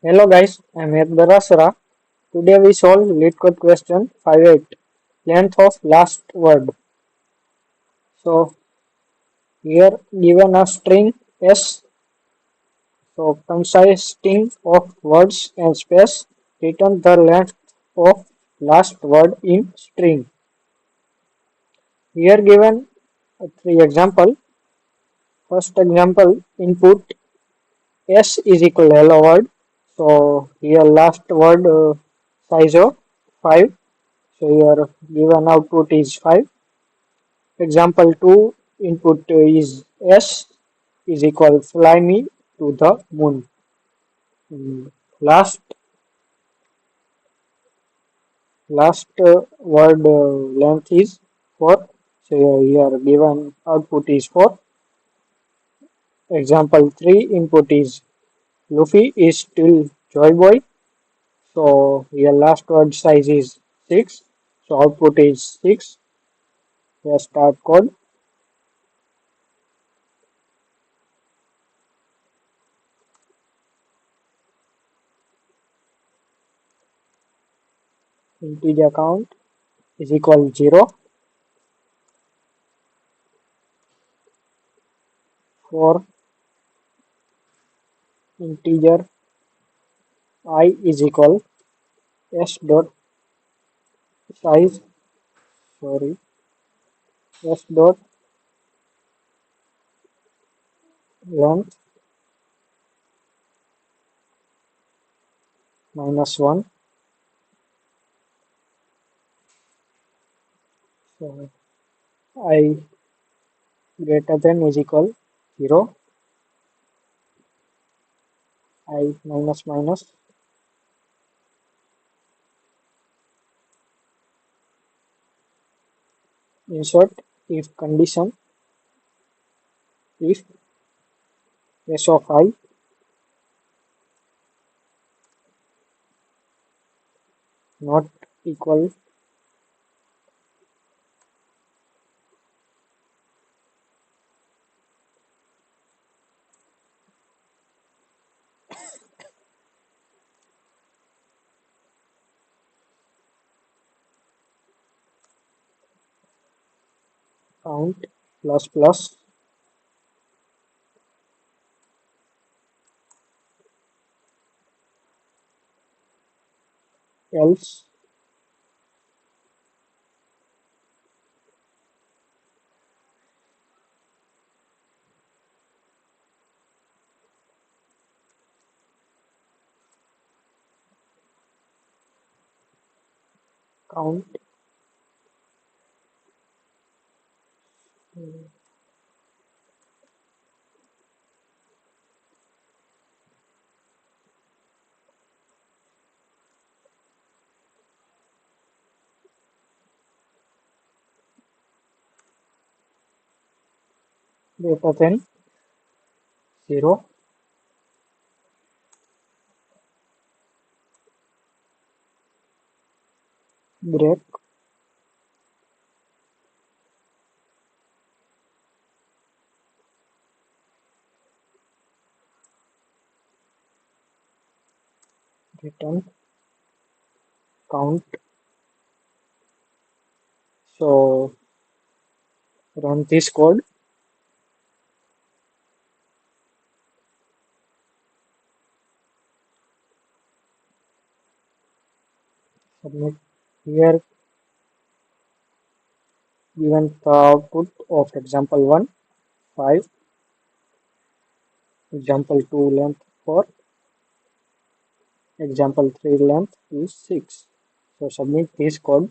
Hello guys, I'm Barasara. Today we solve LeetCode question 58. Length of last word. So here given a string S, so consisting of words and space, return the length of last word in string. Here given three example. First example input S is equal to hello world. So here last word size of 5. So your given output is 5. Example 2 input is S is equal fly me to the moon. Last word length is 4. So here given output is 4. Example 3 input is Luffy is still Joy Boy. So here last word size is 6. So output is 6. Here start code. Integer count is equal 0. For integer I is equal s dot size, sorry, s dot length minus 1. So I greater than is equal 0. I minus minus insert if condition, if s of I not equal count plus plus else count greater than 0. Break return count. So run this code. Submit. Here given the output of example 1 5, example 2 length 4, example 3 length is 6. So submit this code.